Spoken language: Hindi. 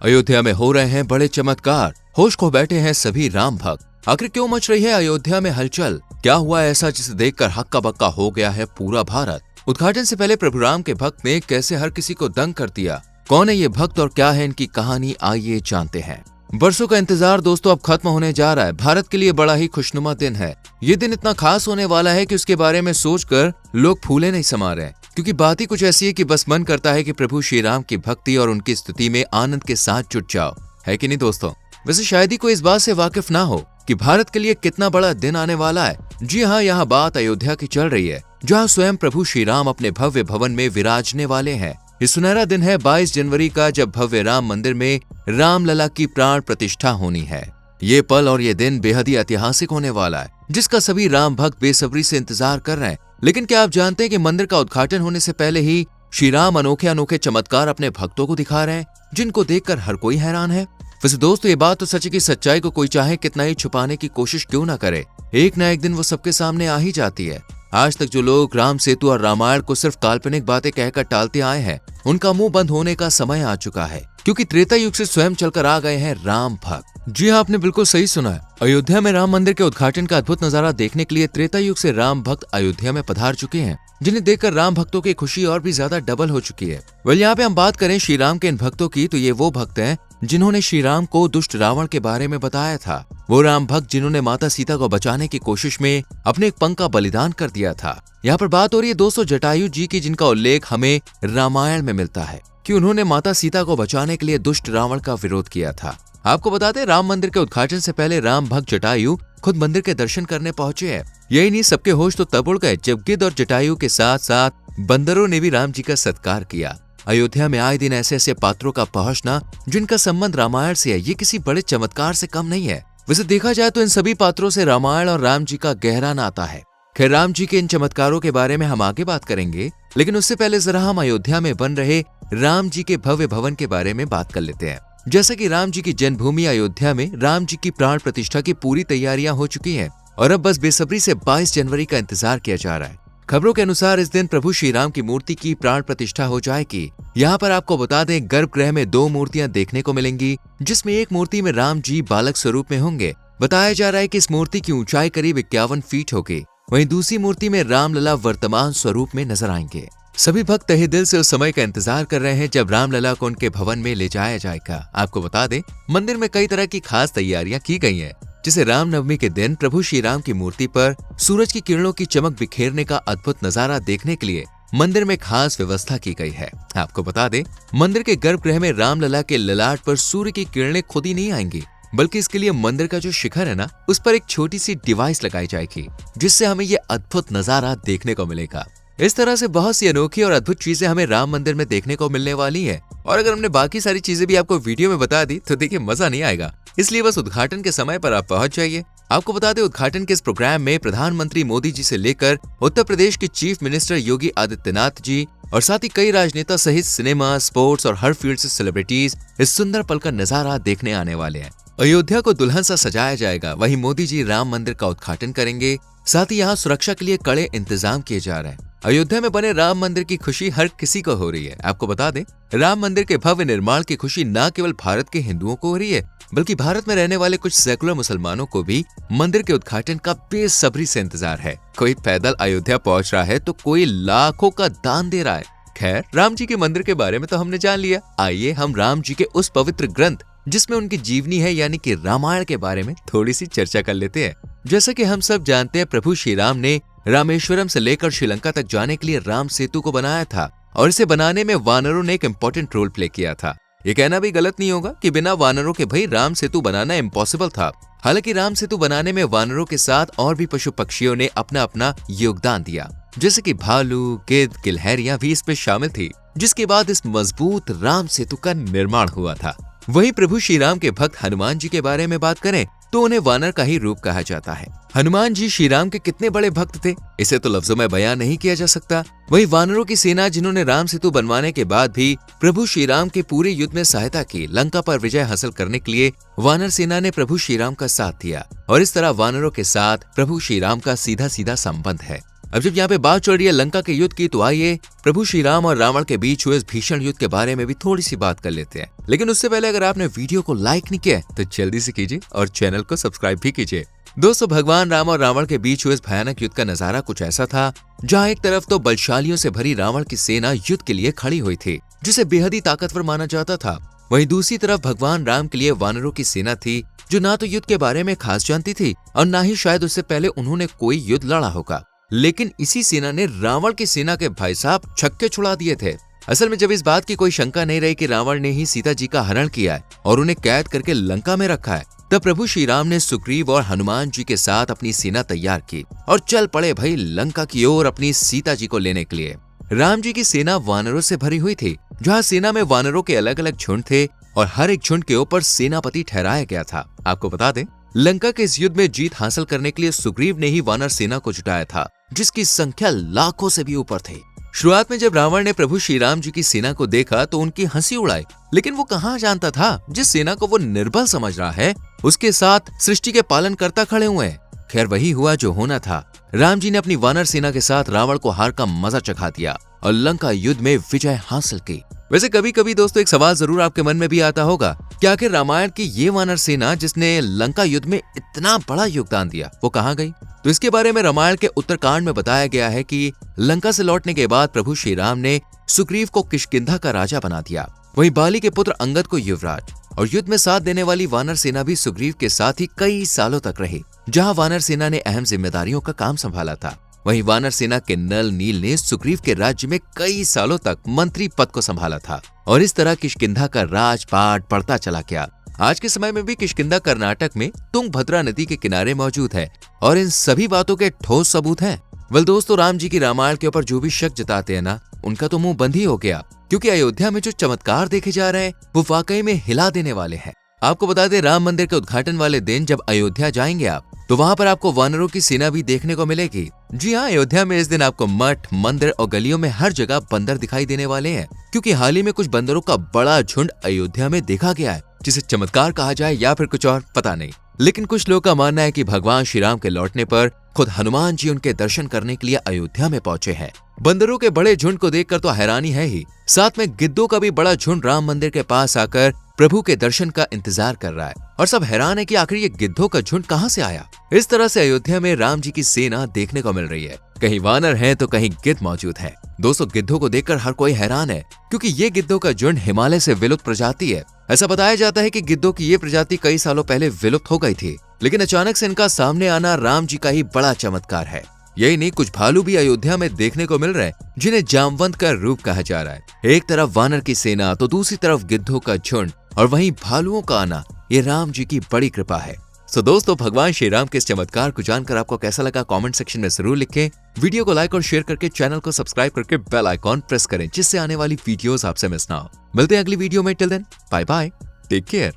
अयोध्या में हो रहे हैं बड़े चमत्कार, होश खो बैठे हैं सभी राम भक्त। आखिर क्यों मच रही है अयोध्या में हलचल? क्या हुआ ऐसा जिसे देखकर हक्का बक्का हो गया है पूरा भारत? उद्घाटन से पहले प्रभु राम के भक्त ने कैसे हर किसी को दंग कर दिया? कौन है ये भक्त और क्या है इनकी कहानी, आइए जानते हैं। बरसों का इंतजार दोस्तों अब खत्म होने जा रहा है। भारत के लिए बड़ा ही खुशनुमा दिन है। ये दिन इतना खास होने वाला है कि उसके बारे में सोचकर लोग फूले नहीं समा रहे, क्योंकि बात ही कुछ ऐसी है कि बस मन करता है कि प्रभु श्री राम की भक्ति और उनकी स्तुति में आनंद के साथ जुट जाओ, है कि नहीं दोस्तों? वैसे शायद ही कोई इस बात से वाकिफ ना हो कि भारत के लिए कितना बड़ा दिन आने वाला है। जी हाँ, यहाँ बात अयोध्या की चल रही है, जहाँ स्वयं प्रभु श्री राम अपने भव्य भवन में विराजने वाले हैं। ये सुनहरा दिन है 22 जनवरी का, जब भव्य राम मंदिर में रामलला की प्राण प्रतिष्ठा होनी है। ये पल और ये दिन बेहद ही ऐतिहासिक होने वाला है, जिसका सभी राम भक्त बेसब्री से इंतजार कर रहे हैं। लेकिन क्या आप जानते हैं कि मंदिर का उद्घाटन होने से पहले ही श्री राम अनोखे अनोखे चमत्कार अपने भक्तों को दिखा रहे हैं, जिनको देखकर हर कोई हैरान है। वैसे दोस्तों ये बात तो सच है कि सच्चाई को कोई चाहे कितना ही छुपाने की कोशिश क्यों ना करे, एक न एक दिन वो सबके सामने आ ही जाती है। आज तक जो लोग राम सेतु और रामायण को सिर्फ काल्पनिक बातें कहकर टालते आए हैं, उनका मुंह बंद होने का समय आ चुका है, क्योंकि त्रेता युग से स्वयं चलकर आ गए हैं राम भक्त। जी हाँ, आपने बिल्कुल सही सुना है। अयोध्या में राम मंदिर के उद्घाटन का अद्भुत नजारा देखने के लिए त्रेता युग से राम भक्त अयोध्या में पधार चुके हैं, जिन्हें देखकर राम भक्तों की खुशी और भी ज्यादा डबल हो चुकी है। यहाँ पे हम बात करें श्री राम के इन भक्तों की, तो ये वो भक्त हैं जिन्होंने श्री राम को दुष्ट रावण के बारे में बताया था। वो राम भक्त जिन्होंने माता सीता को बचाने की कोशिश में अपने एक पंख का बलिदान कर दिया था। यहाँ पर बात हो रही है दोस्तों जटायु जी की, जिनका उल्लेख हमें रामायण में मिलता है कि उन्होंने माता सीता को बचाने के लिए दुष्ट रावण का विरोध किया था। आपको बता दें, राम मंदिर के उद्घाटन से पहले राम भक्त जटायु खुद मंदिर के दर्शन करने पहुंचे हैं। यही नहीं, सबके होश तो तब उड़ गए जब गिद्ध और जटायु के साथ साथ बंदरों ने भी राम जी का सत्कार किया। अयोध्या में आए दिन ऐसे ऐसे पात्रों का पहुंचना जिनका संबंध रामायण से है, ये किसी बड़े चमत्कार से कम नहीं है। वैसे देखा जाए तो इन सभी पात्रों से रामायण और राम जी का गहरा नाता है। खैर, राम जी के इन चमत्कारों के बारे में हम आगे बात करेंगे, लेकिन उससे पहले जरा हम अयोध्या में बन रहे राम जी के भव्य भवन के बारे में बात कर लेते हैं। जैसा कि राम जी की जन्मभूमि अयोध्या में राम जी की प्राण प्रतिष्ठा की पूरी तैयारियां हो चुकी हैं और अब बस बेसब्री से 22 जनवरी का इंतजार किया जा रहा है। खबरों के अनुसार इस दिन प्रभु श्री राम की मूर्ति की प्राण प्रतिष्ठा हो जाएगी। यहाँ पर आपको बता दें, गर्भगृह में 2 मूर्तियां देखने को मिलेंगी, जिसमें एक मूर्ति में राम जी बालक स्वरूप में होंगे। बताया जा रहा है कि इस मूर्ति की ऊंचाई करीब 51 फीट होगी। वहीं दूसरी मूर्ति में रामलला वर्तमान स्वरूप में नजर आएंगे। सभी भक्त तहे दिल से उस समय का इंतजार कर रहे हैं जब रामलला को उनके भवन में ले जाया जाएगा। आपको बता दें, मंदिर में कई तरह की खास तैयारियां की गई हैं, जिसे रामनवमी के दिन प्रभु श्री राम की मूर्ति पर सूरज की किरणों की चमक बिखेरने का अद्भुत नजारा देखने के लिए मंदिर में खास व्यवस्था की गई है। आपको बता दें, मंदिर के गर्भगृह में रामलला के ललाट पर सूर्य की किरणें खुद ही नहीं आएंगी, बल्कि इसके लिए मंदिर का जो शिखर है ना, उस पर एक छोटी सी डिवाइस लगाई जाएगी, जिससे हमें ये अद्भुत नजारा देखने को मिलेगा। इस तरह से बहुत सी अनोखी और अद्भुत चीजें हमें राम मंदिर में देखने को मिलने वाली है। और अगर हमने बाकी सारी चीजें भी आपको वीडियो में बता दी तो देखिए मजा नहीं आएगा, इसलिए बस उद्घाटन के समय पर आप पहुंच जाइए। आपको बता दें, उद्घाटन के इस प्रोग्राम में प्रधानमंत्री मोदी जी से लेकर उत्तर प्रदेश के चीफ मिनिस्टर योगी आदित्यनाथ जी और साथ ही कई राजनेता सहित सिनेमा, स्पोर्ट्स और हर फील्ड से सेलिब्रिटीज इस सुंदर पल का नजारा देखने आने वाले हैं। अयोध्या को दुल्हन सा सजाया जाएगा। वहीं मोदी जी राम मंदिर का उद्घाटन करेंगे। साथ ही यहाँ सुरक्षा के लिए कड़े इंतजाम किए जा रहे हैं। अयोध्या में बने राम मंदिर की खुशी हर किसी को हो रही है। आपको बता दें, राम मंदिर के भव्य निर्माण की खुशी न केवल भारत के हिंदुओं को हो रही है, बल्कि भारत में रहने वाले कुछ सेकुलर मुसलमानों को भी मंदिर के उद्घाटन का बेसब्री से इंतजार है। कोई पैदल अयोध्या पहुंच रहा है तो कोई लाखों का दान दे रहा है। खैर, राम जी के मंदिर के बारे में तो हमने जान लिया। आइए हम राम जी के उस पवित्र ग्रंथ जिसमें उनकी जीवनी है, यानी कि रामायण के बारे में थोड़ी सी चर्चा कर लेते हैं। जैसा कि हम सब जानते हैं, प्रभु श्री राम ने रामेश्वरम से लेकर श्रीलंका तक जाने के लिए राम सेतु को बनाया था और इसे बनाने में वानरों ने एक इम्पोर्टेंट रोल प्ले किया था। ये कहना भी गलत नहीं होगा कि बिना वानरों के भाई राम सेतु बनाना इम्पॉसिबल था। हालांकि राम सेतु बनाने में वानरों के साथ और भी पशु पक्षियों ने अपना अपना योगदान दिया, जैसे कि भालू, गिद्ध, गिलहरियां भी इसमें शामिल थी, जिसके बाद इस मजबूत राम सेतु का निर्माण हुआ था। वहीं प्रभु श्री राम के भक्त हनुमान जी के बारे में बात करें तो उन्हें वानर का ही रूप कहा जाता है। हनुमान जी श्री राम के कितने बड़े भक्त थे, इसे तो लफ्जों में बयान नहीं किया जा सकता। वही वानरों की सेना, जिन्होंने राम सेतु बनवाने के बाद भी प्रभु श्री राम के पूरे युद्ध में सहायता की। लंका पर विजय हासिल करने के लिए वानर सेना ने प्रभु श्री राम का साथ दिया और इस तरह वानरों के साथ प्रभु श्री राम का सीधा सीधा संबंध है। अब जब यहाँ पे बात चल रही है लंका के युद्ध की, तो आइए प्रभु श्री राम और रावण के बीच हुए इस भीषण युद्ध के बारे में भी थोड़ी सी बात कर लेते हैं। लेकिन उससे पहले अगर आपने वीडियो को लाइक नहीं किया तो जल्दी से कीजिए और चैनल को सब्सक्राइब भी कीजिए। दोस्तों, भगवान राम और रावण के बीच हुए इस भयानक युद्ध का नजारा कुछ ऐसा था, जहाँ एक तरफ तो बलशालियों से भरी रावण की सेना युद्ध के लिए खड़ी हुई थी, जिसे बेहद ही ताकतवर माना जाता था। वहीं दूसरी तरफ भगवान राम के लिए वानरों की सेना थी, जो ना तो युद्ध के बारे में खास जानती थी और ना ही शायद उससे पहले उन्होंने कोई युद्ध लड़ा होगा। लेकिन इसी सेना ने रावण की सेना के भाई साहब छक्के छुड़ा दिए थे। असल में जब इस बात की कोई शंका नहीं रही कि रावण ने ही सीता जी का हरण किया है और उन्हें कैद करके लंका में रखा है, तब प्रभु श्री राम ने सुग्रीव और हनुमान जी के साथ अपनी सेना तैयार की और चल पड़े भाई लंका की ओर अपनी सीता जी को लेने के लिए। राम जी की सेना वानरों से भरी हुई थी, जहाँ सेना में वानरों के अलग अलग झुंड थे और हर एक झुंड के ऊपर सेनापति ठहराया गया था। आपको बता दें, लंका के इस युद्ध में जीत हासिल करने के लिए सुग्रीव ने ही वानर सेना को जुटाया था, जिसकी संख्या लाखों से भी ऊपर थी। शुरुआत में जब रावण ने प्रभु श्री राम जी की सेना को देखा तो उनकी हंसी उड़ाई, लेकिन वो कहाँ जानता था जिस सेना को वो निर्बल समझ रहा है उसके साथ सृष्टि के पालन करता खड़े हुए हैं। खैर, वही हुआ जो होना था। राम जी ने अपनी वानर सेना के साथ रावण को हार का मजा चखा दिया और लंका युद्ध में विजय हासिल की। वैसे कभी कभी दोस्तों एक सवाल जरूर आपके मन में भी आता होगा कि आखिर रामायण की ये वानर सेना जिसने लंका युद्ध में इतना बड़ा योगदान दिया, वो कहाँ गई? तो इसके बारे में रामायण के उत्तरकांड में बताया गया है कि लंका से लौटने के बाद प्रभु श्री राम ने सुग्रीव को किष्किंधा का राजा बना दिया। वहीं बाली के पुत्र अंगद को युवराज, और युद्ध में साथ देने वाली वानर सेना भी सुग्रीव के साथ ही कई सालों तक रही, जहां वानर सेना ने अहम जिम्मेदारियों का काम संभाला था। वहीं वानर सेना के नल नील ने सुग्रीव के राज्य में कई सालों तक मंत्री पद को संभाला था और इस तरह किष्किंधा का राजपाट बढ़ता चला गया। आज के समय में भी किष्किंधा कर्नाटक में तुंगभद्रा नदी के किनारे मौजूद है और इन सभी बातों के ठोस सबूत हैं। वेल दोस्तों, राम जी की रामायण के ऊपर जो भी शक जताते हैं ना, उनका तो मुंह बंद ही हो गया, क्योंकि अयोध्या में जो चमत्कार देखे जा रहे हैं वो वाकई में हिला देने वाले हैं। आपको बता दें, राम मंदिर के उद्घाटन वाले दिन जब अयोध्या जाएंगे आप, तो वहां पर आपको वानरों की सेना भी देखने को मिलेगी। जी हाँ, अयोध्या में इस दिन आपको मठ, मंदिर और गलियों में हर जगह बंदर दिखाई देने वाले हैं, क्योंकि हाल ही में कुछ बंदरों का बड़ा झुंड अयोध्या में देखा गया है, जिसे चमत्कार कहा जाए या फिर कुछ और पता नहीं। लेकिन कुछ लोगों का मानना है कि भगवान श्री राम के लौटने पर खुद हनुमान जी उनके दर्शन करने के लिए अयोध्या में पहुंचे हैं। बंदरों के बड़े झुंड को देखकर तो हैरानी है ही, साथ में गिद्धों का भी बड़ा झुंड राम मंदिर के पास आकर प्रभु के दर्शन का इंतजार कर रहा है और सब हैरान है कि आखिर ये गिद्धों का झुंड कहां से आया। इस तरह से अयोध्या में राम जी की सेना देखने को मिल रही है। कहीं वानर हैं तो कहीं गिद्ध मौजूद है। दोस्तों, गिद्धों को देखकर हर कोई हैरान है, क्योंकि ये गिद्धों का झुंड हिमालय से विलुप्त प्रजाति है। ऐसा बताया जाता है कि गिद्धों की ये प्रजाति कई सालों पहले विलुप्त हो गई थी, लेकिन अचानक से इनका सामने आना राम जी का ही बड़ा चमत्कार है। यही नहीं, कुछ भालू भी अयोध्या में देखने को मिल रहे हैं, जिन्हें जामवंत का रूप कहा जा रहा है। एक तरफ वानर की सेना तो दूसरी तरफ गिद्धों का झुंड और वहीं भालुओं का आना, ये राम जी की बड़ी कृपा है। सो दोस्तों, भगवान श्री राम के इस चमत्कार को जानकर आपको कैसा लगा कमेंट सेक्शन में जरूर लिखें। वीडियो को लाइक और शेयर करके चैनल को सब्सक्राइब करके बेल आइकॉन प्रेस करें, जिससे आने वाली वीडियोस आपसे मिस ना हो। मिलते हैं अगली वीडियो में। Till then bye bye, take care.